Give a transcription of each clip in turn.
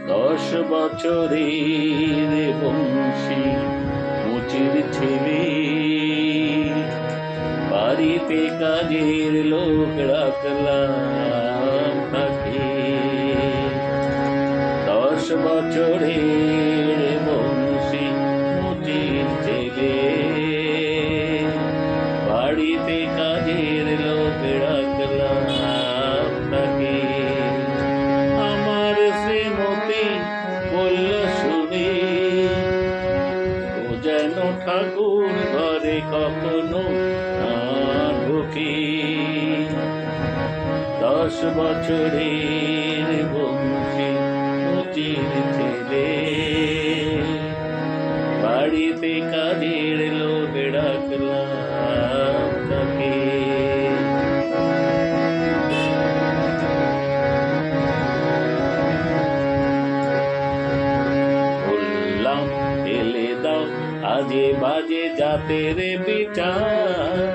10 বছরের বংশী মুচির ছেলে, বাড়িতে কাজের লোক রাখলাম তাকে। 10 বছরের বংশী মুচির ছেলে, বাড়িতে কাজের লোক রাখলাম তাকে। আমার শ্রীমতী বলল শুনে, ও যেন ঠাকুর ঘরে কখনো না ঢোকে। 10 বছরের বংশী মুচির ছেলে, বাড়িতে কাজের লোক রাখলাম তাকে। বললাম ঢেলে দাও আজে বাজে জাতের বিচার,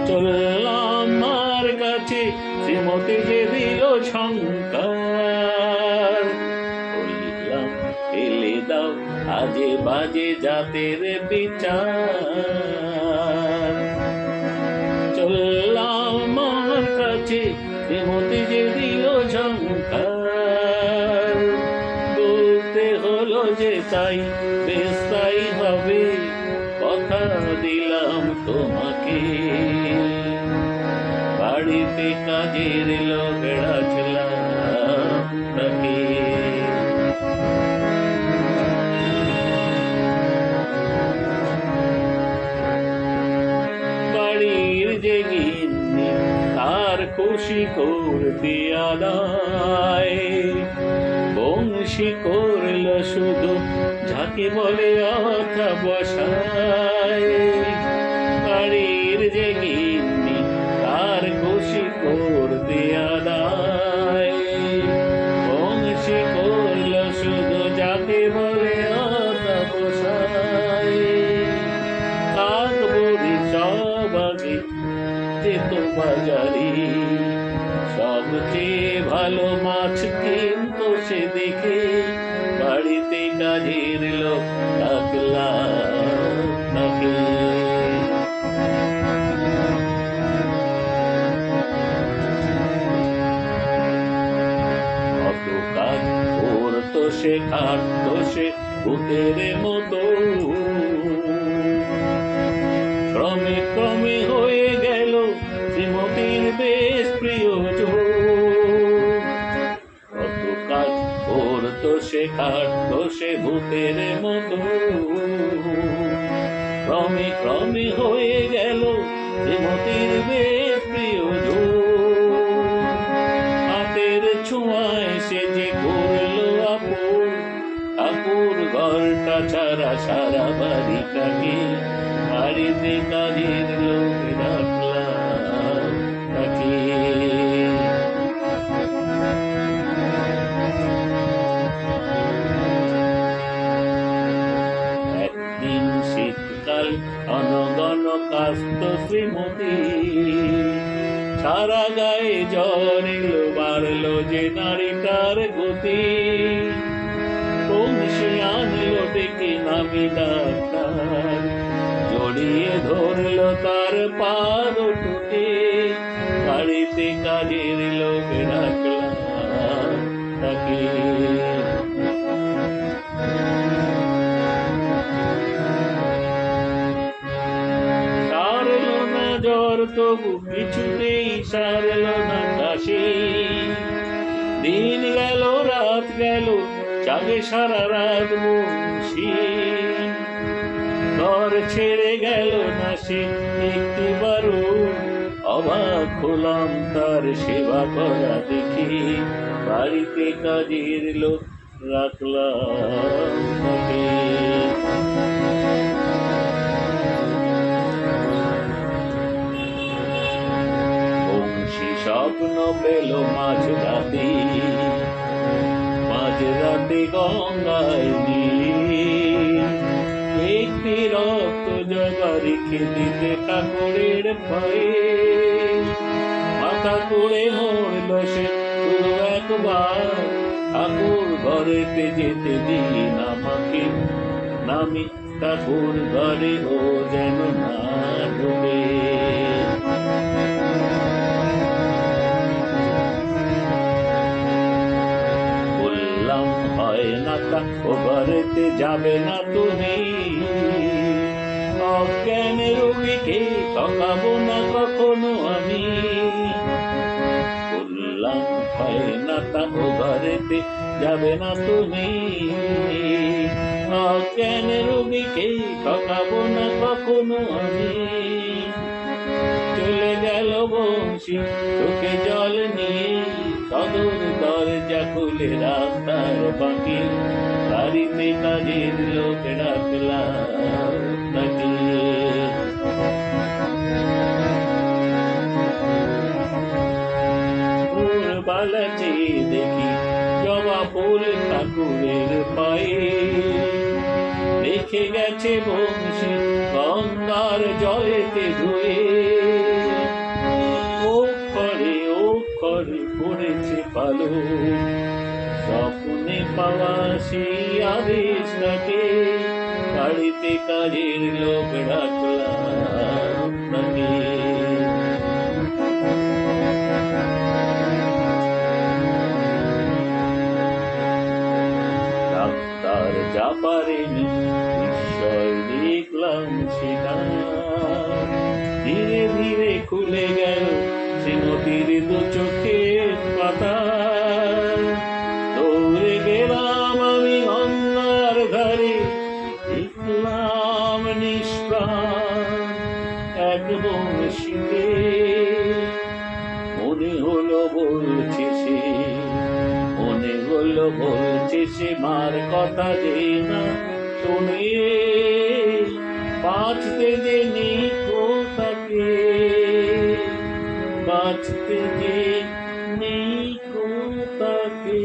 চললাম মার কাছে শ্রীমতী যে দিল সংকার। বললাম ঢেলে দাও আজে বাজে জাতের বিচার, চললাম মার কাছে শ্রীমতী যে দিল সংকার। বলতে হলো যে তাই বেশ তাই হবে, কথা দিলাম তোমাকে। বাড়িতে কাজের লোক রাখলাম তাকে। বাড়ির যে গিন্নি তার খুশি করতে আদায়, বংশী করল শুধু যাকে বলে অথা বসায়। বাড়ির যে গিন্নি তার খুশি করতে আদায়, বংশী করল শুধু যাকে বলে অথা বসায়। কাকবুড়ি সব আগে যেত বাজারে, সবচেয়ে ভালো মাছ কিনতো সে দেখে। বাড়িতে কাজের লোক রাখলাম তাকে। কত কাজ করতো সে, খাটতো সে ভূতের মতো, ক্রমে ক্রমে হয়ে গেল শ্রীমতীর বেশ প্রিয়জন। কত কাজ করতো সে, খাটতো সে ভূতের মতো, ক্রমে ক্রমে হয়ে গেল শ্রীমতীর বেশ প্রিয়জন। হাতের ছোঁয়ায় সে যে করলো আপন, ঠাকুর ঘরটা ছাড়া সারা বাড়িটাকে। বাড়িতে কাজের লোক রাখলাম তাকে। একদিন শীতকাল অনগণ কাস্ত শ্রীমতী, সারা গায়ে জ্বর এলো বাড়লো যে নারীটার গতি। বংশী আনলো ডেকে নামি ডাক্তার, জড়িয়ে ধরলো তার পা দুটোকে। বাড়িতে কাজের লোক রাখলাম তাকে। সারল না জ্বর তবু কিছুতেই সারল না কাশি। দিন গেল রাত গেল জাগে সারা রাত বংশী, ঘর ছেড়ে গেল না সে একটিবারও। অবাক হলাম তার সেবা করা দেখি, বাড়িতে কাজের লোক রাখলাম তাকে। বংশী স্বপ্ন পেল মাঝ রাতে, মাঝ রাতে গঙ্গায় একটি রক্ত জগা রেখে দিতে ঠাকুরের পায়ে। মাথা করে মরল সে শুধু এক একবার ঠাকুর ঘরেতে যেতে দিন আমাকে, নামি ঠাকুর ঘরে ও যেন না ঢোকে। বললাম হয় না তা, ও ঘরেতে যাবে না তুমি, অজ্ঞান রোগীকে ঠকাবো না কখনো আমি। বললাম হয় না তা, ও ঘরেতে যাবে না তুমি, অজ্ঞান রোগীকে ঠকাবো না কখনো আমি। চলে গেল বংশী চোখে জল নিয়ে, সদর দরজা খুলে রাস্তার বাকি, বাড়িতে কাজের লোক রাখলাম নাকি। বালাচে দেখি জবা ফুল ঠাকুরের পায়ে, রেখে গেছে বংশী গঙ্গার জলেতে ধুয়ে। অক্ষরে পড়েছে পালো, স্বপ্নে পাওয়া সেই আদেশ নাকি, বাড়িতে কাজের লোক রাখলাম নাকি। ডাক্তার যা পারেনি নিশ্চয় দেখলাম সেটা, ধীরে ধীরে খুলে গেল সে নদীর দু চোখের পাতা। দৌড়ে গেলাম আমি গঙ্গার ধারে, দেখলাম নিষ্প্রাণ এক বংশীকে, মনে হলো বলছে সে, মনে হলো বলছে সে মার কথা যে না শোনে, বাঁচতে যে নিখো তাকে, বাঁচতে যে নিখো তাকে।